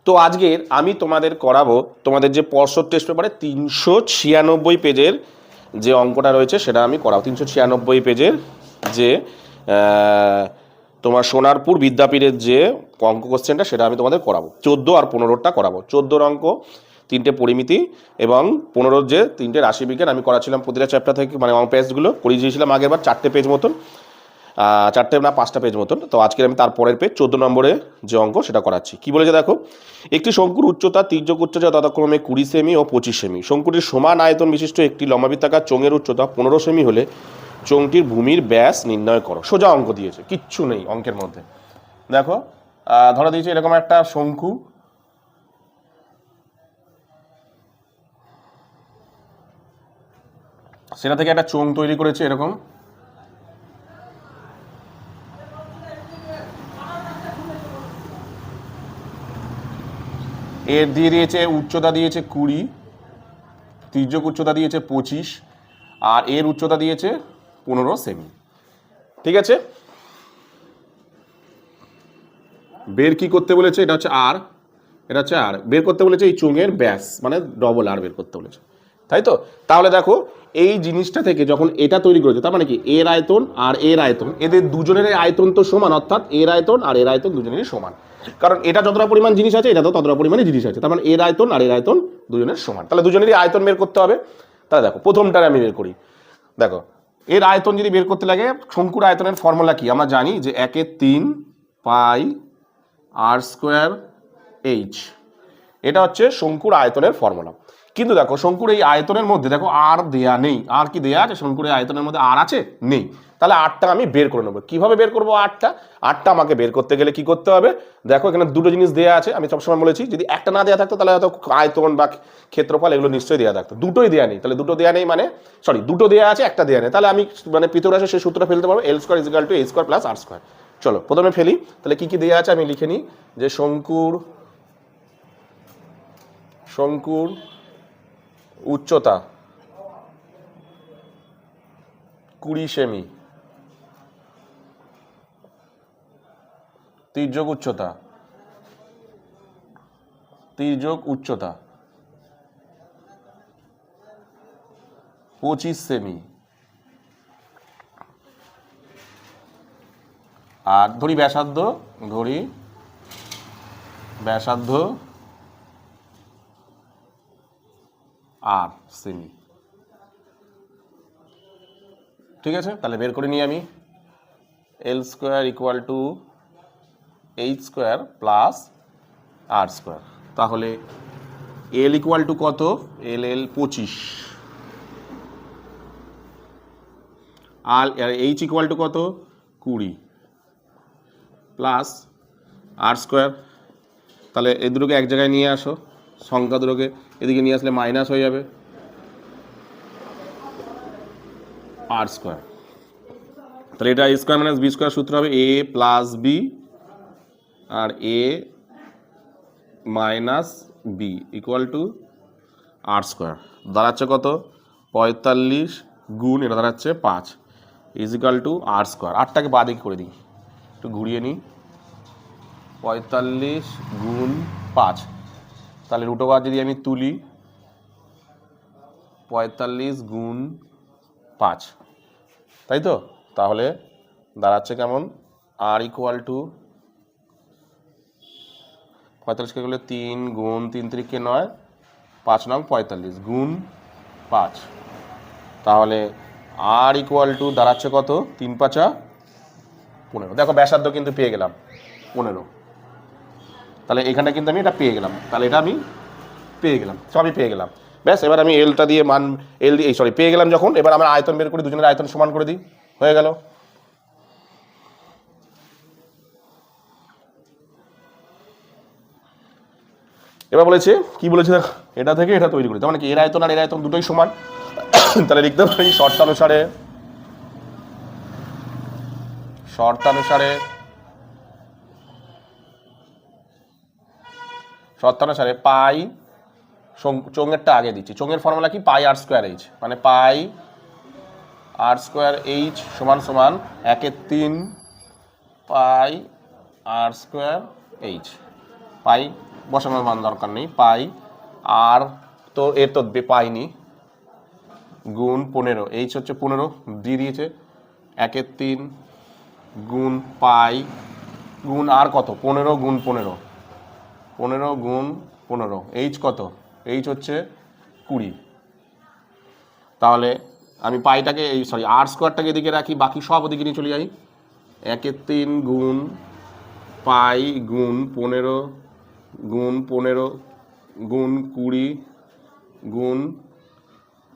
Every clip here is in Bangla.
তো আজকের আমি তোমাদের করাবো তোমাদের যে পর্ষদ টেস্ট পেপারে 396 পেজের যে অঙ্কটা রয়েছে সেটা আমি করাবো। 396 পেজের যে তোমার সোনারপুর বিদ্যাপীঠের যে অঙ্ক কোশ্চেনটা সেটা আমি তোমাদের করাবো। 14 আর 15টা করাবো। 14 অঙ্ক 3টে পরিমিতি এবং 15 যে 3টে রাশিবিজ্ঞান আমি করাছিলাম প্রতিটা চ্যাপ্টার থেকে, মানে পেজগুলো করিয়ে দিয়েছিলাম আগের বার 4টে পেজ মতন, 4টে না 5টা পেজ মতন। তো আজকে আমি তারপরের পেজ 14 নম্বরে যে অঙ্ক সেটা করাচ্ছি। কি বলেছে দেখো, একটি শঙ্কুর উচ্চতা তির্যক উচ্চতা যথাক্রমে 20 সেমি ও 25 সেমি। শঙ্কুটির সমান আয়তন বিশিষ্ট একটি লম্বাবৃত্তাকার চোঙের উচ্চতা 15 সেমি হলে চোঙটির ভূমির ব্যাস নির্ণয় করো। সোজা অঙ্ক দিয়েছে, কিচ্ছু নেই অঙ্কের মধ্যে। দেখো ধরা দিয়েছে এরকম একটা শঙ্কু, সেটা থেকে একটা চোঙ তৈরি করেছে এরকম। এর দিয়ে দিয়েছে উচ্চতা দিয়েছে 20, তির্যক উচ্চতা দিয়েছে 25, আর এর উচ্চতা দিয়েছে 15 সেমি। ঠিক আছে, বের কি করতে বলেছে, এটা হচ্ছে আর, এটা হচ্ছে আর। বের করতে বলেছে এই চোঙের ব্যাস, মানে ডবল আর বের করতে বলেছে, তাই তো। তাহলে দেখো এই জিনিসটা থেকে যখন এটা তৈরি করেছে, তার মানে কি এর আয়তন আর এর আয়তন, এদের দুজনের আয়তন তো সমান, অর্থাৎ এর আয়তন আর এর আয়তন দুজনেরই সমান, কারণ এটা যতটা পরিমাণ জিনিস আছে এটা তো ততটা পরিমাণে জিনিস আছে, তার মানে এর আয়তন আর এর আয়তন দুজনের সমান। তাহলে দুজনেরই আয়তন বের করতে হবে। তাহলে দেখো প্রথমটারে আমি বের করি। দেখো এর আয়তন যদি বের করতে লাগে, শঙ্কুর আয়তনের ফর্মুলা কি আমরা জানি, যে 1/3 পাই আর স্কোয়ার এইচ, এটা হচ্ছে শঙ্কুর আয়তনের ফর্মুলা। কিন্তু দেখো শঙ্কুর এই আয়তনের মধ্যে দেখো আর দেয়া নেই। আর কি দেয়া আছে শঙ্কুর এই আয়তনের মধ্যে? আর আছে? নেই। তাহলে আরটা আমি বের করে নেবো। কিভাবে বের করবো আরটা? আরটা আমাকে বের করতে গেলে কি করতে হবে, দেখো এখানে দুটো জিনিস দেয়া আছে। আমি সবসময় বলেছি যদি একটা না দেওয়া থাকতো তাহলে হয়তো আয়তন বা ক্ষেত্রফল এগুলো নিশ্চয়ই দেওয়া থাকতো। দুটোই দেওয়া নেই, তাহলে দুটো দেওয়া নেই মানে সরি দুটো দেওয়া আছে একটা দেওয়া নেই, তাহলে আমি মানে পৃথক রাশির সেই সূত্রটা ফেলতে পারবো, L² = A² + R²। চলো প্রথমে ফেলি। তাহলে কি কি দেওয়া আছে আমি লিখে নিই, যে শঙ্কুর উচ্চতা 20 সেমি, তির্যক উচ্চতা 25 সেমি, আর ধরি ব্যাসার্ধ 8 সেমি। ঠিক আছে, তাহলে বের করে নিই আমি L² = H² + R²। তাহলে L = কত, L 25, আর H = কত 20 প্লাস R²। তাহলে এই দুটোকে এক জায়গায় নিয়ে আসো, সংখ্যা দুটোকে এদিকে নিয়ে আসলে মাইনাস হয়ে যাবে, R²। তাহলে এটা A² - B² সূত্র হবে A + B R A - B = R²। দাঁড়াচ্ছে কত 45 গুণ এটা দাঁড়াচ্ছে 5 = R²। আটটাকে বাদিকে করে দিই, একটু ঘুরিয়ে নিই, 45 গুণ 5, তাহলে √5 যদি আমি তুলি 45 গুণ 5, তাই তো। তাহলে দাঁড়াচ্ছে কেমন, R = 45 কে গেলে 3 গুণ 3 × 3 = 9, 5 × 9 = 45 গুণ 5, তাহলে R = দাঁড়াচ্ছে কত 3 × 5 = 15। দেখো ব্যাসার্ধ কিন্তু পেয়ে গেলাম 15, তাহলে এখানটা কিন্তু আমি এটা পেয়ে গেলাম, তাহলে এটা আমি পেয়ে গেলাম, সবই পেয়ে গেলাম। ব্যাস, এবার আমি এলটা দিয়ে পেয়ে গেলাম যখন, এবার আমরা আয়তন বের করি, দুজনের আয়তন সমান করে দিই, হয়ে গেল। এবার বলেছে কি বলেছে, এটা থেকে এটা তৈরি করি, তার মানে কি এর আয়তন আর এর আয়তন দুটোই সমান। তাহলে লিখতে পারি শর্তানুসারে পাই, চোঙেরটা আগে দিচ্ছি, চোঙের ফর্মুলা কি পাই R² H, মানে পাই R² H সমান 1/3 পাই R² H, পাই বসানোর মান দরকার নেই, পাই আর তো এর তো পাইনি, গুণ 15, এইচ হচ্ছে 15 দিয়ে দিয়েছে, 1/3 গুণ পাই গুণ আর কত 15 গুণ 15, 15 গুণ 15, এইচ কত, এইচ হচ্ছে 20। তাহলে আমি পাইটাকে এই আর স্কোয়ারটাকে এদিকে রাখি, বাকি সব ওদিকে নিয়ে চলে যাই। 1/3 গুণ পাই গুণ 15 গুণ 15 গুণ 20 গুণ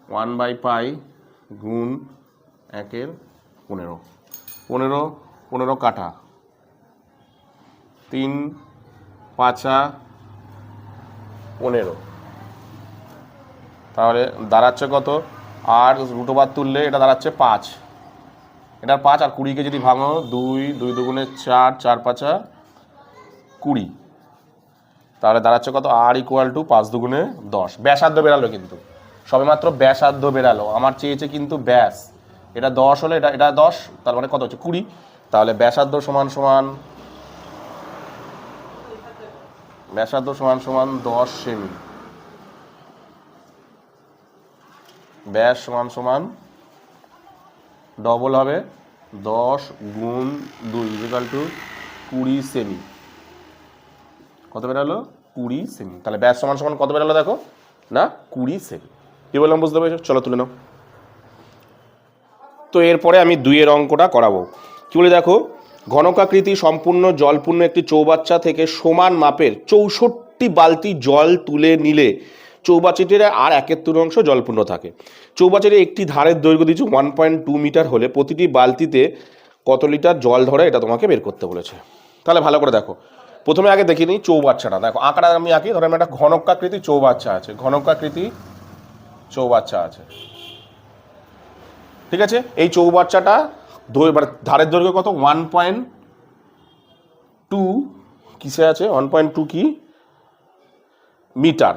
1/পাই গুণ 1/15, 15 15 কাটা, 3 5 15, তাহলে দাঁড়াচ্ছে কত, আর √, তুললে এটা দাঁড়াচ্ছে 5, এটা 5 আর 20কে যদি ভাঙো 2 2 দুগুণে 4 4 5 20, তাহলে দাঁড়াচ্ছে কত, আর = 5 দুগুণে 10। ব্যাসার্ধ বেরালো, কিন্তু সবেমাত্র ব্যাসার্ধ বেরালো, আমার চেয়েছে কিন্তু ব্যাস, এটা 10 হলে এটা 10, তার মানে কত হচ্ছে 20, তাহলে ব্যাসার্ধ সমান সমান 10 সেমি, ব্যাস সমান সমান ডবল হবে 10 গুণ 2 = 20 সেমি। কত বেরালো, 20 সেমি। তাহলে ব্যাস সমান সমান কত বেরালো দেখো না, 20 সেমি। কি বললাম বুঝতে পেরেছো? চলো তুলে নাও। তো এরপরে আমি 2 অঙ্কটা করাবো। কি বলে দেখো, ঘনকাকৃতি সম্পূর্ণ জলপূর্ণ একটি চৌবাচ্চা থেকে সমান মাপের 64 বালতি জল তুলে নিলে চৌবাচ্চাটির আর 1/3 জলপূর্ণ থাকে। চৌবাচ্চাটির একটি ধারের দৈর্ঘ্য দিচ্ছে 1.2 মিটার হলে প্রতিটি বালতিতে কত লিটার জল ধরে এটা তোমাকে বের করতে বলেছে। তাহলে ভালো করে দেখো, প্রথমে আগে দেখি নিই চৌবাচ্চাটা। দেখো আঁকাটা আমি আঁকি, ধরো একটা ঘনকাকৃতি চৌবাচ্চা আছে, ঘনকাকৃতি চৌবাচ্চা আছে, ঠিক আছে। এই চৌবাচ্চাটা ধারের দৈর্ঘ্য কত, 1.2 কিসে আছে, 1.2 কি মিটার,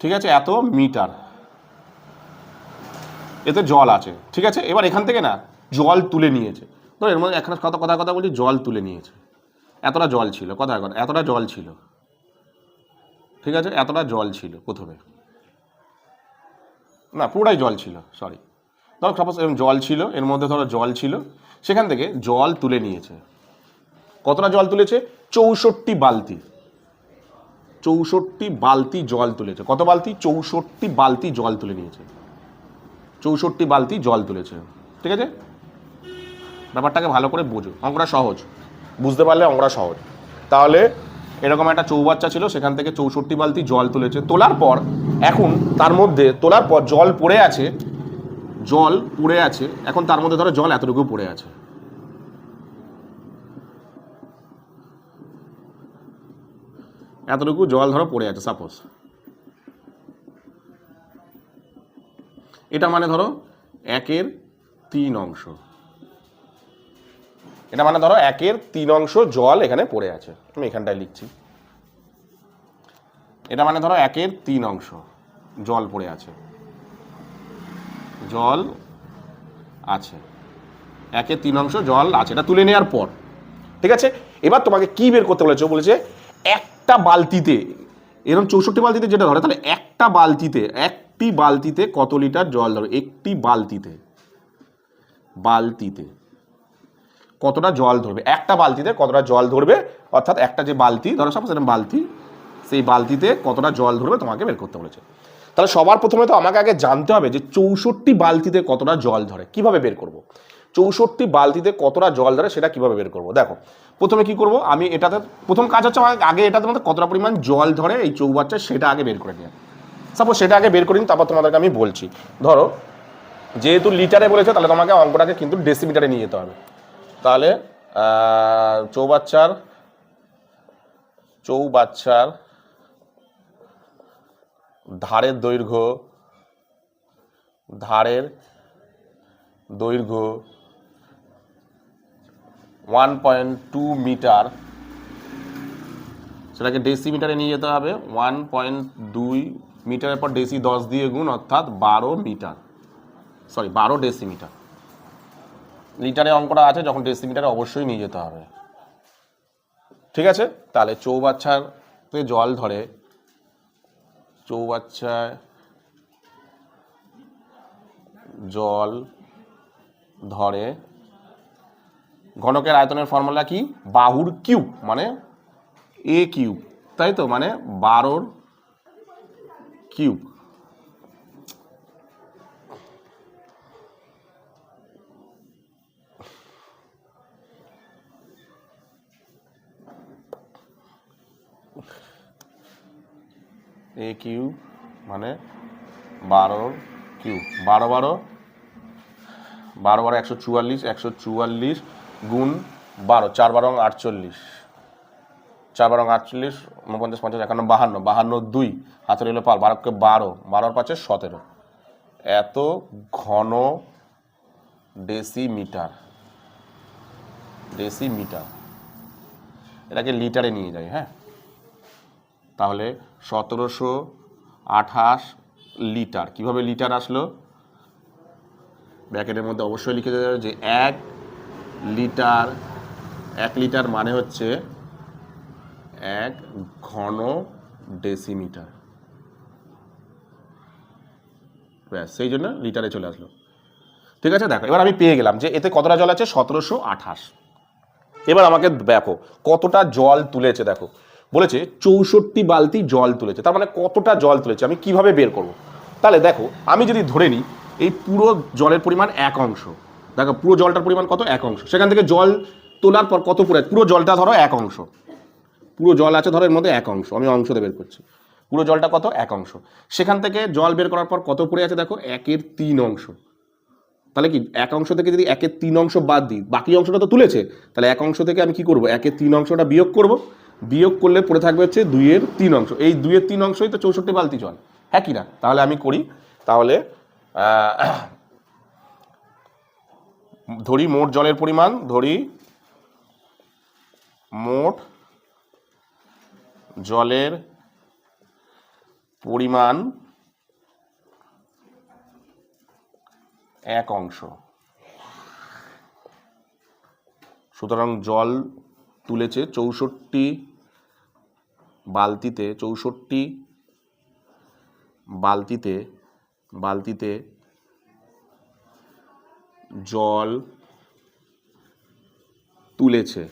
ঠিক আছে, এত মিটার এতে জল আছে, ঠিক আছে। এবার এখান থেকে না জল তুলে নিয়েছে, তো এর মধ্যে একটা কথা বলছি, জল তুলে নিয়েছে, এতটা জল ছিল, এতটা জল ছিল, ঠিক আছে, এতটা জল ছিল প্রথমে, না পুরোটাই জল ছিল, সরি, ধরো সাপোজ এরকম জল ছিল, এর মধ্যে ধরো জল ছিল, সেখান থেকে জল তুলে নিয়েছে। কতটা জল তুলেছে, 64 বালতি, 64 বালতি জল তুলেছে। কত বালতি, 64 বালতি জল তুলে নিয়েছে, 64 বালতি জল তুলেছে, ঠিক আছে। ব্যাপারটাকে ভালো করে বোঝো, অঙ্কটা সহজ, বুঝতে পারলে অঙ্কটা সহজ। তাহলে এরকম একটা চৌবাচ্চা ছিল, সেখান থেকে 64 বালতি জল তুলেছে। তোলার পর এখন তার মধ্যে জল পড়ে আছে, এখন তার মধ্যে ধরো জল এতটুকু পড়ে আছে, এতটুকু জল ধরো পড়ে আছে সাপোজ, এটা মানে ধরো 1/3, এটা মানে ধরো 1/3 জল এখানে পড়ে আছে, আমি এখানটায় লিখছি, এটা মানে ধরো 1/3 জল পড়ে আছে, জল আছে, 1/3 জল আছে, এটা তুলে নেওয়ার পর, ঠিক আছে। এবার তোমাকে কি বের করতে বলেছে একটা বালতিতে, এরকম 64 বালতিতে যেটা ধরে, তাহলে একটি বালতিতে কত লিটার জল ধরে, একটি বালতিতে কতটা জল ধরবে, একটা বালতিতে কতটা জল ধরবে, অর্থাৎ একটা যে বালতি ধরো সাপোজ এরকম বালতি, সেই বালতিতে কতটা জল ধরবে তোমাকে বের করতে বলেছে। তাহলে সবার প্রথমে তো আমাকে আগে জানতে হবে যে 64 বালতিতে কতটা জল ধরে, কিভাবে বের করব। 64 বালতিতে কতটা জল ধরে সেটা কিভাবে বের করব। দেখো প্রথমে কি করব, আমি এটাতে প্রথম কাজ হচ্ছে আমাকে আগে এটাতে মধ্যে কতটা পরিমাণ জল ধরে এই চৌবাচ্চা সেটা আগে বের করে নিয়ে, সাপোজ সেটা আগে বের করি, তারপর তোমাদেরকে আমি বলছি। ধরো যেহেতু লিটারে বলেছে, তাহলে তোমাকে অঙ্কটাকে কিন্তু ডেসিমিটারে নিয়ে যেতে হবে। তাহলে চৌবাচ্চার ধারের দৈর্ঘ্য 1.2 মিটার, সেটাকে ডেসিমিটারে নিয়ে যেতে হবে। 1.2 মিটারের পর ডেসি 10 দিয়ে গুণ, অর্থাৎ 12 ডেসিমিটার। লিটারে অঙ্কটা আছে, যখন ডেসিমিটারে অবশ্যই নিয়ে যেতে হবে, ঠিক আছে, তাহলে চৌবাচ্চাতে জল ধরে, চৌবাচ্চায় জল ধরে, ঘনকের আয়তনের ফর্মুলা কি, বাহুর কিউব মানে এ কিউব, তাই তো, মানে 12 কিউব। এ কিউব মানে 12 কিউব, 12 12 144, 144 গুণ 12, 4 12 48, 4 12 48, 49 50 51 52, 52 2 হাতে রইল 5, 12 কে 12, 12 5 17, এত ঘন ডেসিমিটার, ডেসিমিটার, এটাকে লিটারে নিয়ে যাই। হ্যাঁ, তাহলে 1728 লিটার। কিভাবে লিটার আসলো, ব্র্যাকেটের মধ্যে অবশ্যই লিখে দেওয়া যাবে যে 1 লিটার মানে হচ্ছে 1 ঘন ডেসিমিটার, ব্যাস, সেই জন্য লিটারে চলে আসলো। ঠিক আছে, দেখো এবার আমি পেয়ে গেলাম যে এতে কতটা জল আছে, 1728। এবার আমাকে দেখো কতটা জল তুলেছে, দেখো বলেছে 64 বালতি জল তুলেছে, তার মানে কতটা জল তুলেছে আমি কিভাবে বের করব। তাহলে দেখো আমি যদি ধরে নিই এই পুরো জলের পরিমাণ 1 অংশ, দেখো পুরো জলটার পরিমাণ কত, 1 অংশ, সেখান থেকে জল তোলার পর কত পড়ে, পুরো জলটা ধরো 1 অংশ, পুরো জল আছে ধরো এর মধ্যে 1 অংশ, আমি অংশতে বের করছি, পুরো জলটা কত, 1 অংশ, সেখান থেকে জল বের করার পর কত পড়ে আছে, দেখো 1/3 অংশ। তাহলে কি 1 অংশ থেকে যদি 1/3 অংশ বাদ দিই, বাকি অংশটা তো তুলেছে, তাহলে 1 অংশ থেকে আমি কি করব, 1/3 অংশটা বিয়োগ করব, বিয়োগ করলে পড়ে থাকবে হচ্ছে 2/3 অংশ, এই 2/3 অংশই তো 64 বালতি জল, হ্যাঁ কি না। তাহলে আমি করি, তাহলে ধরি মোট জলের পরিমাণ, ধরি মোট জলের পরিমাণ 1 অংশ, সুতরাং জল তুলেছে 64 বালতিতে, 64 বালতিতে জল তুলেছে,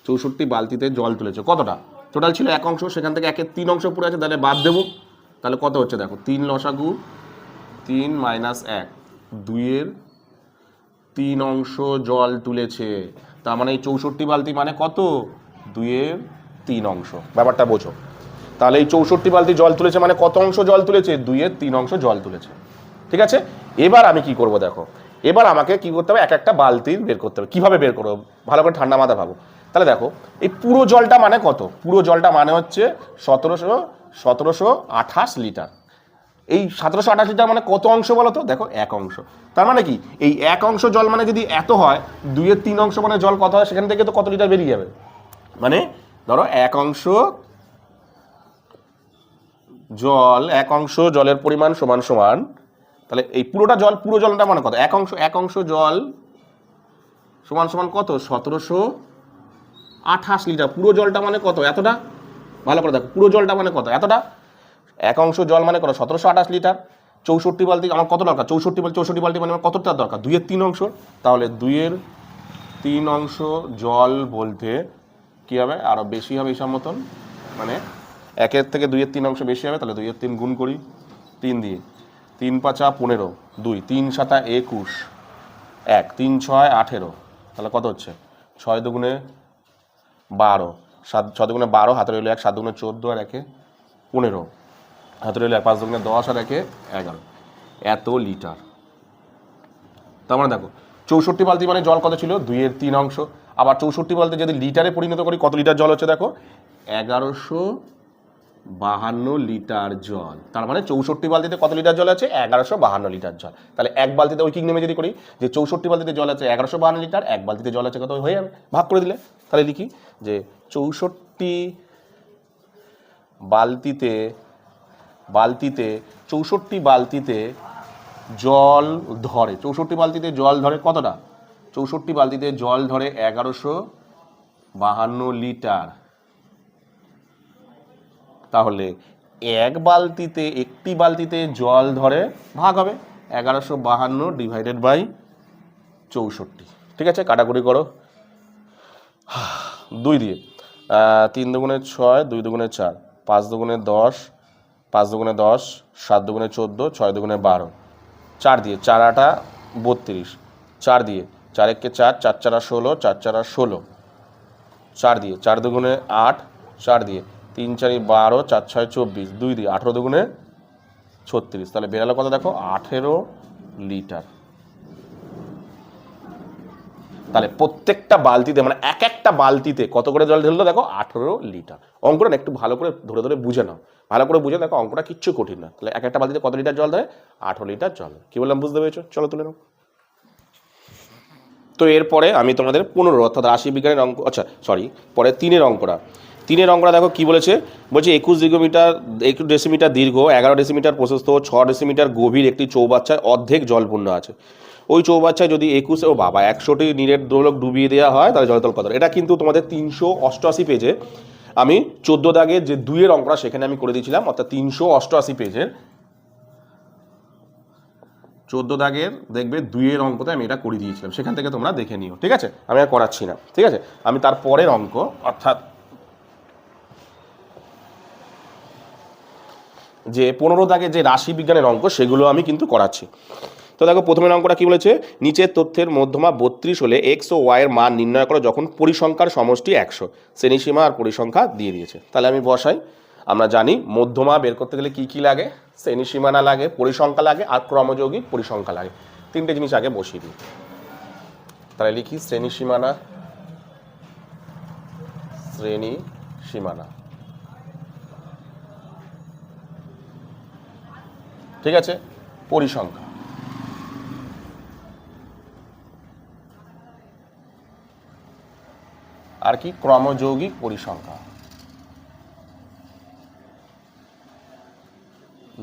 64 বালতিতে জল তুলেছে, কতটা, টোটাল ছিল 1 অংশ, সেখান থেকে 1/3 অংশ পড়ে আছে, তাহলে বাদ দেবো, তাহলে কত হচ্ছে দেখো 3 লসাগু 3 - 1, 2/3 অংশ জল তুলেছে, তার মানে এই 64 বালতি মানে কত, 2/3 অংশ, ব্যাপারটা বোঝো। তাহলে এই 64 বালতি জল তুলেছে মানে কত অংশ জল তুলেছে, 2/3 অংশ জল তুলেছে। ঠিক আছে, এবার আমি কি করব, দেখো এবার আমাকে কি করতে হবে, এক একটা বালতি বের করতে হবে। কিভাবে বের করবো, ভালো করে ঠান্ডা মাথা ভাবো। তাহলে দেখো এই পুরো জলটা মানে কত, পুরো জলটা মানে হচ্ছে 1728 লিটার। এই 1728 লিটার মানে কত অংশ বলো তো, দেখো 1 অংশ, তার মানে কি এই 1 অংশ জল মানে যদি এত হয়, 2/3 অংশ মানে জল কত হয়, সেখান থেকে তো কত লিটার বেরিয়ে যাবে, মানে ধরো 1 অংশ জল, 1 অংশ জলের পরিমাণ সমান সমান, তাহলে এই পুরোটা জল, পুরো জলটা মানে কত, 1 অংশ জল সমান সমান কত, 1728 লিটার, পুরো জলটা মানে কত, এতটা, ভালো করে দেখো পুরো জলটা মানে কত, এতটা, 1 অংশ জল মানে কত, 1728 লিটার, 64 বালতি আমার কত দরকার, 64 বালতি মানে আমার কতটা দরকার, 2/3 অংশ, তাহলে 2/3 অংশ জল বলতে কী হবে, আরও বেশি হবে হিসাব মতন, মানে 1 থেকে 2/3 অংশ বেশি হবে, তাহলে 2/3 গুণ করি 3 দিয়ে, 3 5 15, 2 3 7 21, 1 3 6 18, তাহলে কত হচ্ছে, 6 দুগুণে 12, 6 দুগুণে 12, হাতে রইল 1, 7 দুগুণে 14 আর 1 15, হাতে রইল 5 দুগুণে 10 আর 1 11, এত লিটার। তার মানে দেখো 64 বালতি মানে জল কত ছিল, 2/3 অংশ, আবার 64 বালতি যদি লিটারে পরিণত করি কত লিটার জল হচ্ছে, দেখো 1152 লিটার জল, তার মানে 64 বালতিতে কত লিটার জল আছে, 1152 লিটার জল। তাহলে এক বালতিতে ঐকিক নেমে যদি করি যে 64 বালতিতে জল আছে 1152 লিটার, এক বালতিতে জল আছে কত, হয়ে যাবে, ভাগ করে দিলে, তাহলে লিখি যে 64 বালতিতে 64 বালতিতে জল ধরে, 64 বালতিতে জল ধরে কতটা, 64 বালতিতে জল ধরে 52 লিটার। তাহলে একটি বালতিতে জল ধরে ভাগ হবে 1152 ডিভাইডেড বাই 64। ঠিক আছে, কাটাকুটি করো 2 দিয়ে, 3 দুগুণে 6, 2 দুগুণে 4, 5 দুগুণে 10, 5 দুগুণে 10, 7 দুগুণে 14, 6 দুগুণে 12, 4 দিয়ে, 4 8 32, 4 দিয়ে, 4 1 4, 4 4 16, 4 4 16, 4 দিয়ে, 4 দুগুণে 8, 4 দিয়ে, 3 4 12, 4 6 24, 2 দিয়ে, 18 দুগুণে 36। তাহলে বেরালো কত দেখো, 18 লিটার। তাহলে প্রত্যেকটা বালতিতে মানে একটা বালতিতে কত করে জল ঢেললো দেখো, 18 লিটার। অঙ্কটা না একটু ভালো করে ধরে ধরে বুঝে নাও, ভালো করে বুঝে দেখো, অঙ্কটা কিচ্ছু কঠিন না। তাহলে একটা বালতিতে কত লিটার জল ধরে, 18 লিটার জল। কি বললাম বুঝতে পেরেছো? চলো তুলে নাও। তো এরপরে আমি তোমাদের 15 অর্থাৎ রাশি বিজ্ঞানের অঙ্ক, আচ্ছা সরি, পরে 3-এর অঙ্কটা দেখো কি বলেছে। বলছে 21 ডেসিমিটার দীর্ঘ, 11 ডেসিমিটার প্রশস্ত, 6 ডেসিমিটার গভীর একটি চৌবাচ্চায় অর্ধেক জলপূর্ণ আছে। ওই চৌবাচ্চায় যদি 100টি নীরের দ্রবক ডুবিয়ে দেওয়া হয় তাহলে জলতল কত? এটা কিন্তু তোমাদের 388 পেজে আমি 14 দাগের যে 2-এর অঙ্কটা সেখানে আমি করে দিয়েছিলাম, অর্থাৎ 388 পেজের 14 দাগের দেখবে 2-এর অঙ্কতে আমি এটা করে দিয়েছিলাম, সেখান থেকে তোমরা দেখে নিও। ঠিক আছে, আমি আর করাচ্ছি না। ঠিক আছে, আমি তার পরের অঙ্ক অর্থাৎ যে 15 দাগের যে রাশি বিজ্ঞানের অঙ্ক সেগুলো আমি কিন্তু করাচ্ছি। তো দেখো প্রথমের অঙ্কটা কি বলেছে, নিচের তথ্যের মধ্যমা 32 হলে এক্স ও ওয়াই এর মান নির্ণয় করো যখন পরিসংখ্যার সমষ্টি 100। শ্রেণীসীমা আর পরিসংখ্যা দিয়ে দিয়েছে। তাহলে আমি বসাই। আমরা জানি মধ্যমা বের করতে গেলে কি লাগে, শ্রেণীসীমানা লাগে, পরিসংখ্যা লাগে আর ক্রমযৌগিক পরিসংখ্যা লাগে। 3টে জিনিস আগে বসিয়ে দিই। তাহলে লিখি শ্রেণীসীমানা, ঠিক আছে, পরিসংখ্যা। আর কি, ক্রমযৌগিক পরিসংখ্যা,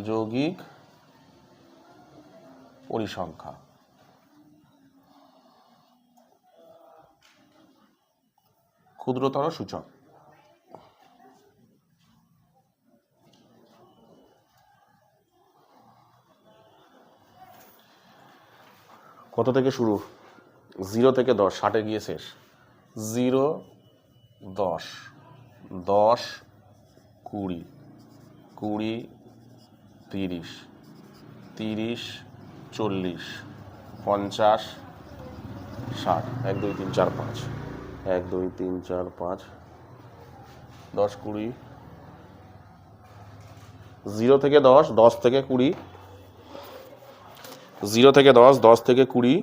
যৌগিক পরিসংখ্যা। ক্ষুদ্রতর সূচক। কত থেকে শুরু, 0 থেকে 10, 60-এ গিয়ে শেষ। 0 10, 10 20, 20 30, 30 40, 50 60, 1 2 3 4 5, 1 2 3 4 5, 10 20, 0 থেকে 10, 10 থেকে 20, 0 থেকে 10, 10 থেকে 20,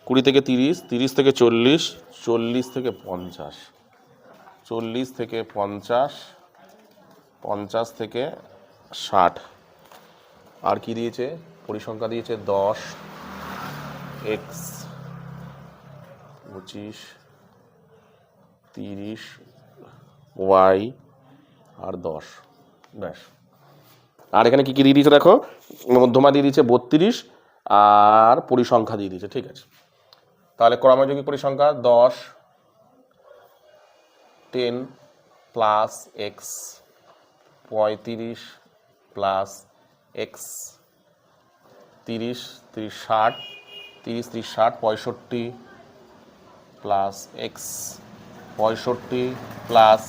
20 থেকে 30, 30 থেকে 40, 40 থেকে 50, 40 থেকে 50, 50 থেকে 60। আর কি দিয়েছে, পরিসংখ্যা দিয়েছে 10, x 25, 30, y আর 10। ব্যাস। আর এখানে কি কি দিয়ে দিয়েছে দেখো, মধ্যমা দিয়ে দিয়েছে 32 আর পরিসংখ্যা দিয়ে দিয়েছে। ঠিক আছে, তাহলে ক্রমযৌগিক পরিসংখ্যা 10 10 plus x, 35 plus x, 30 30 60, 30 30 60 65 plus x, 65 plus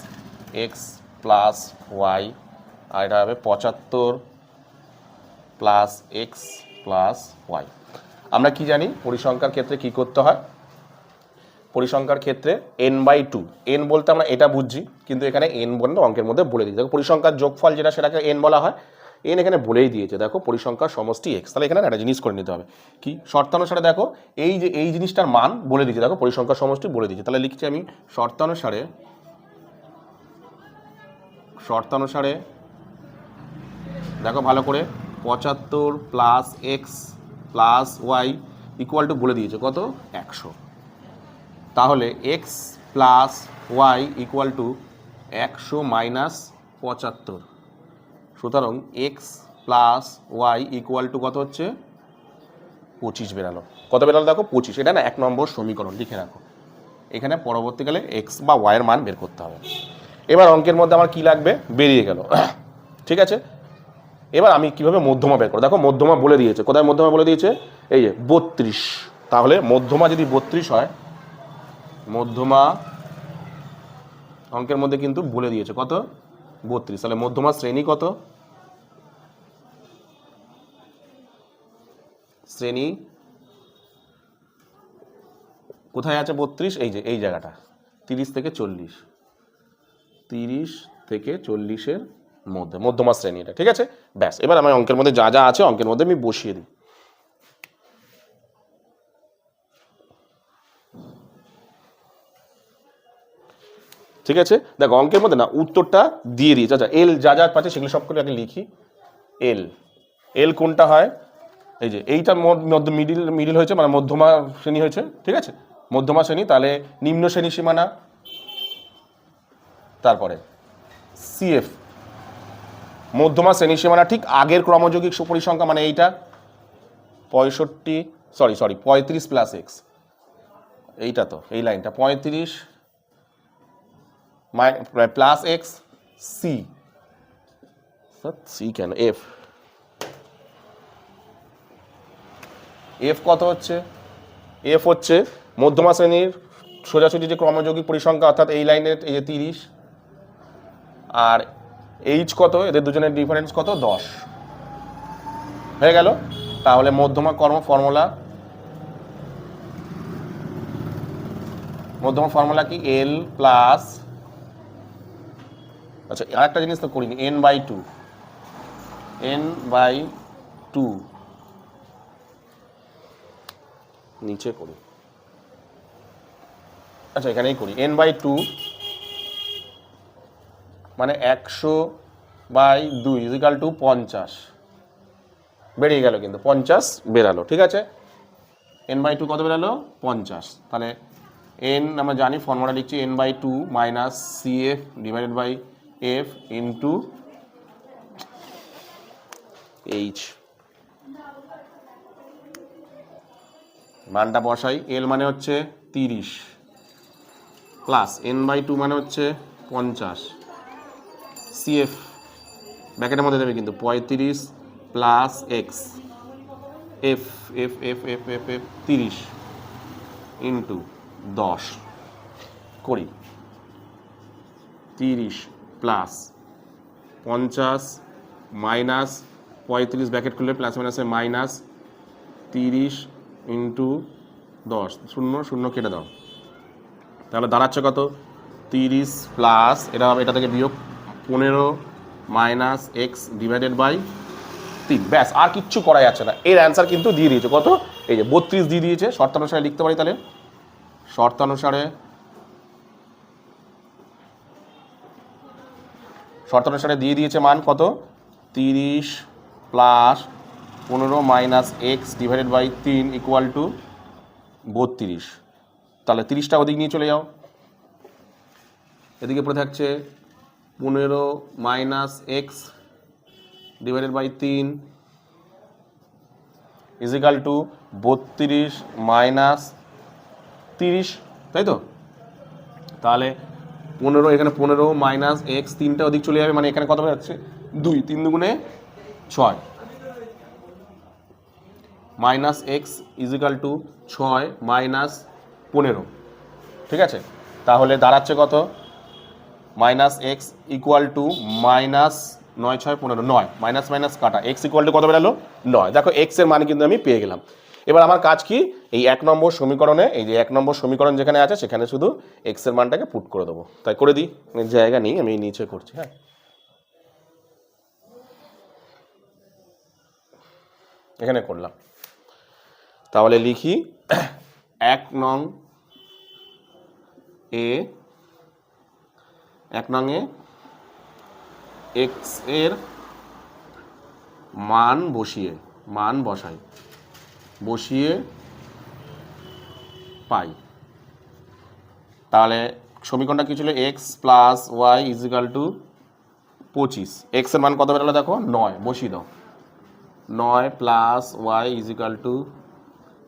x plus y, আর এটা হবে 75 প্লাস এক্স প্লাস ওয়াই। আমরা কি জানি পরিসংখ্যার ক্ষেত্রে কি করতে হয়, পরিসংখ্যার ক্ষেত্রে n/2, n বলতে আমরা এটা বুঝছি, কিন্তু এখানে n বলতে অঙ্কের মধ্যে বলে দিই। দেখো পরিসংখ্যার যোগফল যেটা সেটাকে n বলা হয়, n এখানে বলেই দিয়েছে। দেখো পরিসংখ্যার সমষ্টি x, তাহলে এখানে একটা জিনিস করে নিতে হবে কি, শর্তানুসারে দেখো এই যে এই জিনিসটার মান বলে দিয়েছে, দেখো পরিসংখ্যার সমষ্টি বলে দিয়েছে। তাহলে লিখছি আমি শর্তানুসারে দেখো ভালো করে, 75 plus x plus Y equal to বলে দিয়েছে কত, 100। তাহলে X plus Y equal to 100 minus 75। সুতরাং X plus Y equal to কত হচ্ছে, 25 বেরালো। কত বেরালো দেখো, 25। এটা না 1 নম্বর সমীকরণ, লিখে রাখো এখানে পরবর্তীকালে এক্স বা ওয়াইয়ের মান বের করতে হবে। এবার অঙ্কের মধ্যে আমার কি লাগবে বেরিয়ে গেল, ঠিক আছে। এবার আমি কিভাবে মধ্যমা বের করব, দেখো মধ্যমা বলে দিয়েছে, কোথায় মধ্যমা বলে দিয়েছে, এই যে 32। তাহলে মধ্যমা যদি 32 হয়, মধ্যমা অঙ্কের মধ্যে কিন্তু বলে দিয়েছে কত 32, তাহলে মধ্যমা শ্রেণী কত, শ্রেণী কোথায় আছে 32, এই যে এই জায়গাটা 30 থেকে 40, 30 থেকে 40-এর মধ্যে মধ্যমা শ্রেণী এটা, ঠিক আছে। ব্যাস, এবার আমি অঙ্কের মধ্যে যা যা আছে অঙ্কের মধ্যে আমি বসিয়ে দিই। ঠিক আছে, দেখো অঙ্কের মধ্যে না উত্তরটা দিয়ে দিয়েছে। আচ্ছা, এল যা যা পাচ্ছে সেগুলো সব করে আগে লিখি। এল এল কোনটা হয়, এই যে এইটা মিডিল হয়েছে, মানে মধ্যমা শ্রেণী হয়েছে, ঠিক আছে, মধ্যমা শ্রেণী। তাহলে নিম্ন শ্রেণী সীমানা, তারপরে সিএফ মধ্যমা শ্রেণী সীমানা ঠিক আগের ক্রমযৌগিক পরিসংখ্যা, মানে এইটা 35 প্লাস এক্স, এইটা তো এই লাইনটা 35 প্লাস এক্স সি, সি কেন এফ, এফ কত হচ্ছে, এফ হচ্ছে মধ্যমা শ্রেণীর সোজাসুজি যে ক্রমযৌগিক পরিসংখ্যা, অর্থাৎ এই লাইনের এই যে 30, আর এইচ কত, এদের দুজনের ডিফারেন্স কত 10 হয়ে গেল। তাহলে মধ্যমা ফর্মুলা কি এল প্লাস, আচ্ছা আরেকটা জিনিস তো করিনি, n/2 নিচে করি, আচ্ছা এখানেই করি, n/2 মানে 100/2 = 50 বেরিয়ে গেল, কিন্তু 50 বেরালো, ঠিক আছে। n/2 কত বেরালো 50, তাহলে n আমরা জানি ফর্মুলা লিখছি n/2 minus CF divided by F into H, মানটা বসাই, L মানে হচ্ছে 30 প্লাস n/2 মানে হচ্ছে 50, CF ব্র্যাকেটের মধ্যে দেবে কিন্তু 35 plus x, F F F F F F 30 into 10 করি, 30 প্লাস 50 মাইনাস 35 ব্র্যাকেট খুললে প্লাস মাইনাসে মাইনাস 30 ইন্টু 10, 0 0 কেটে দাও, তাহলে দাঁড়াচ্ছে কত 30 প্লাস এটা থেকে বিয়োগ 15 মাইনাস এক্স ডিভাইডেড বাই 3, ব্যাস আর কিচ্ছু করা যাচ্ছে না। এর অ্যান্সার কিন্তু দিয়ে দিয়েছে কত, এই যে 32 দিয়ে দিয়েছে, শর্তানুসারে লিখতে পারি, তাহলে শর্তানুসারে দিয়ে দিয়েছে মান কত 30 plus 15 minus X divided by 3 equal to 32, তাহলে 30টা ওদিক নিয়ে চলে যাও, এদিকে পড়ে থাকছে 15 minus X divided by 3 equal to 32 minus 30, তাই তো। তাহলে 15, এখানে 15 মাইনাস এক্স, 3টা ওদিক চলে যাবে, মানে এখানে কত হয়ে যাচ্ছে 2, 3 দুগুণে 6 minus X equal to 6 minus 15, ঠিক আছে। তাহলে দাঁড়াচ্ছে কত minus X equal to minus 9 6 15 9, minus minus কাটা, এক্স ইকুয়াল টু কত বেরালো 9, দেখো এক্স এর মান কিন্তু আমি পেয়ে গেলাম। এবার আমার কাজ কি, এই 1 নম্বর সমীকরণে, এই যে 1 নম্বর সমীকরণ যেখানে আছে সেখানে শুধু এক্স এর মানটাকে পুট করে দেবো, তাই করে দিই, জায়গা নেই আমি নিচে করছি, হ্যাঁ এখানে করলাম। তাহলে লিখি 1 নং এ এক্স এর মান বসিয়ে পাই, তাহলে সমীকরণটা কি ছিল, X plus Y equal to 25, X এর মান কত বেরোলো দেখো 9, বসিয়ে দাও, 9 plus Y equal to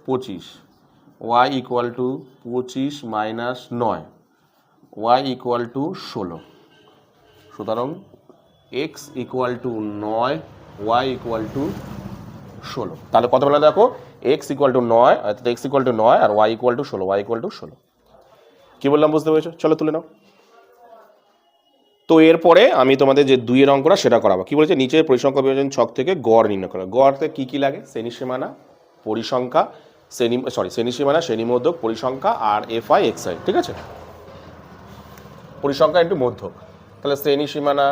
25 Y equal to 25 minus 9, Y equal to 16। সুতরাং X equal to 9, Y equal to 16। তাহলে কত বলে দেখো, এক্স ইকুয়াল টু 9, অর্থাৎ এক্স ইকুয়াল টু 9 আর Y equal to 16, Y equal to 16। কী বললাম বুঝতে পেরেছো? চলো তুলে নাও। তো এরপরে আমি তোমাদের যে 2-এর অঙ্কটা সেটা করাবো। কী বলেছে, নিচের পরিসংখ্যা বিভাজন ছক থেকে গড় নির্ণয় করা। গড়তে কী কী লাগে, শ্রেণীসীমানা, পরিসংখ্যা, শ্রেণীসীমানা, শ্রেণীমধ্যক, পরিসংখ্যা আর এফআই এক্সআই। ঠিক আছে, পরিসংখ্যা ইন্টু মধ্যক। তাহলে শ্রেণীসীমানা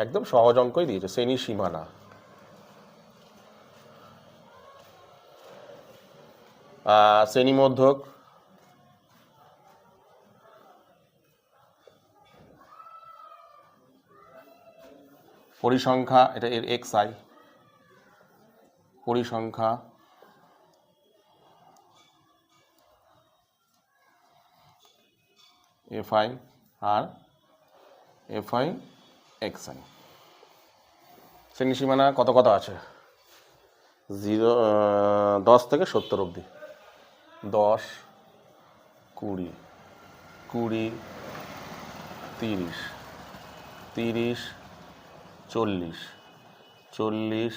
একদম সহজ অঙ্কই দিয়েছে, শ্রেণীসীমানা, শ্রেণীমধ্যক, পরিসংখ্যা, এটা এর এক্সআই, পরিসংখ্যা, এফআই আর এফআই এক্সআই। শ্রেণীসীমানা কত কত আছে, 10 থেকে 70 অবধি। 10, 20, 20, 30, 30, 40, 40,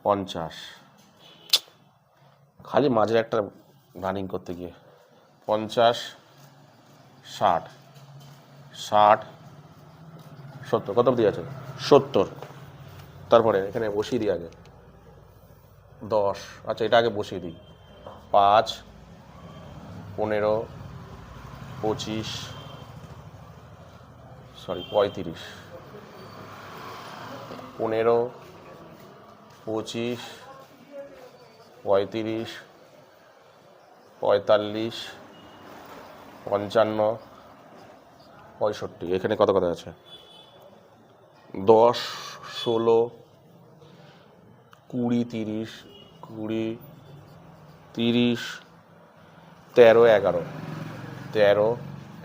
50, খালি মাঝের একটা রানিং করতে গিয়ে 50, 60, 60, 70, কত অবধি আছে 70। তারপরে এখানে বসিয়ে দিই আগে 10, আচ্ছা এটা আগে বসিয়ে দিই, 5, 15, 25, 35, 15, 25, 35, 45, 55, 65। এখানে কত কত আছে, 10, 16, 20, 30, 20, 30, 13, 11, 13,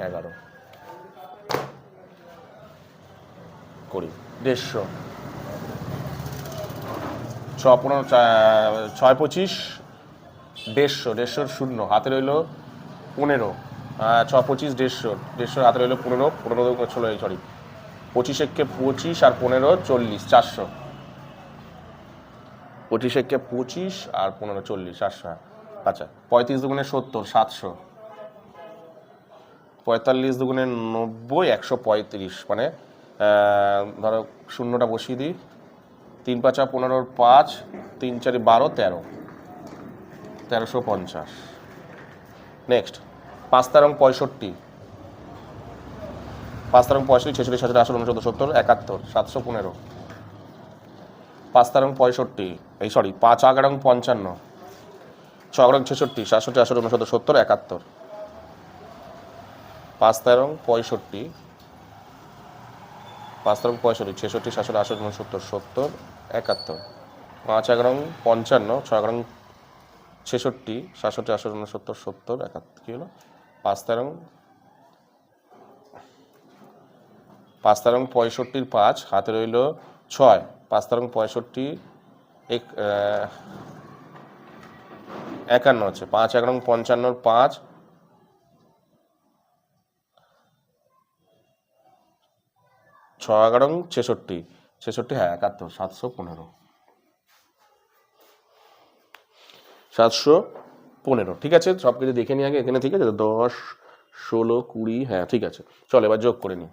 11, 20, 150, 6, 15, 6, 25, 150, 150 শূন্য, হাতে রইল 15, 6, 25, 150, 150 হাতে রইল 15, 15 ষোলো, সরি 25 একে 25 আর 15, 40, 400, 25 একে 25 আর 15, 40, 400। আচ্ছা 35 দুগুণে 70, 700, 45 দুগুণে 90, 135। মানে ধরো শূন্যটা বসিয়ে দিই, 3, 5, 15, 5, 3, 4, 12, 13, 1350। নেক্সট 5 তেরং 65, 5 তেরং 65, 66, 67, 68, 69, 70, 71, 715। 5 তেরং 65, এই সরি 5 11 55, 6 11 66, 67, 68, 69, 70, 71। 5 তেরং 65, 5 তেরং 65, 66, 67, 68, 69, 70, 71। 5 11 55, 6 11 66, 67, 68, 69, 70, 71। কী হলো, 5 তেরং 65, 5 হাতে রইল 6, 5 তেরং 65, 51 হচ্ছে, 5 11 55, 5, 6 11 66, 66, হ্যাঁ 71, 715, 715। ঠিক আছে, সব কিছু দেখে নিই আগে এখানে। ঠিক আছে, 10, 16, 20, হ্যাঁ ঠিক আছে। চলো এবার যোগ করে নিই।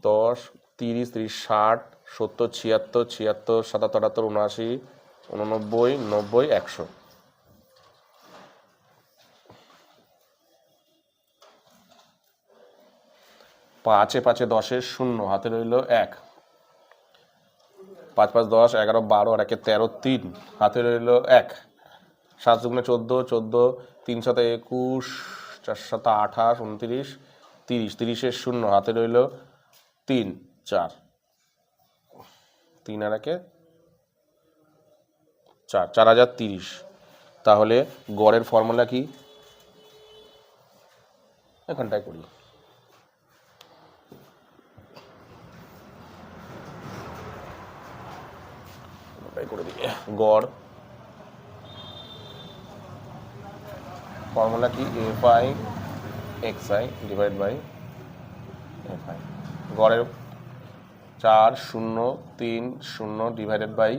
10, 30, 30, 60, 70, 76, 76, 77, 78, 79, 89, 90, 100। 5 5 10, 0 হাতে রইল 1, 5 5 10, 11 12 আর 1 13, 3 হাতে রইল 1, 7 দুগুণে 14, 14, 3 7 21, 4 7 28, 29, 30, 30 0 হাতে রইল 3, 4, 3 আর 1 4, 4030। তাহলে গড়ের ফর্মুলা কি, এখানটায় করি। বের করে দিই গড় ফর্মুলা কি FI XI divide by FI গড়ের 4,0,3,0 ডিভাইডেড বাই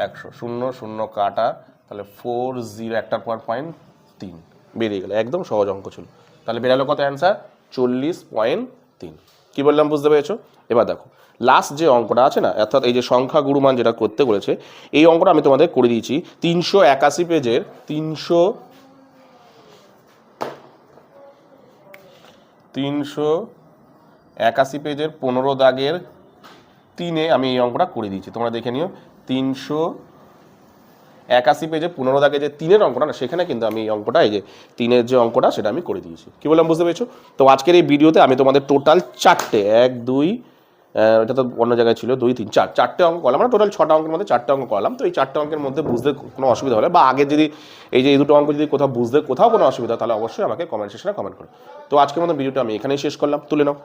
100 0 কাটা তাহলে 40 একটার পর 0.3 বেরিয়ে গেল একদম সহজ অঙ্ক ছিল তাহলে বেরালো কত অ্যান্সার 40.3 কি বললাম বুঝতে পেরেছো এবার দেখো লাস্ট যে অঙ্কটা আছে না অর্থাৎ এই যে সংখ্যা গুরুমান যেটা করতে বলেছে এই অঙ্কটা আমি তোমাদের করে দিয়েছি 381 পেজের 381 পেজের 15 দাগের 3-এ আমি এই অঙ্কটা করে দিয়েছি তোমরা দেখে নিও 381 পেজে 15 দাগে যে 3-এর অঙ্কটা না সেখানে কিন্তু আমি এই অঙ্কটা এই যে 3-এর যে অঙ্কটা সেটা আমি করে দিয়েছি কি বললাম বুঝতে পেরেছো তো আজকের এই ভিডিওতে আমি তোমাদের টোটাল 4টে 1 2 এটা তো অন্য জায়গায় ছিল 2 3 4 4টে অঙ্ক করলাম মানে টোটাল 6টা অঙ্কের মধ্যে 4টে অঙ্ক করলাম তো এই 4টে অঙ্কের মধ্যে বুঝতে কোনো অসুবিধা হলে বা আগে যদি এই যে এই দুটো অঙ্ক যদি কোথাও বুঝতে কোথাও কোনো অসুবিধা তাহলে অবশ্যই আমাকে কমেন্ট সেকশনে কমেন্ট করো তো আজকের মতো ভিডিওটা আমি এখানেই শেষ করলাম তুলে নাও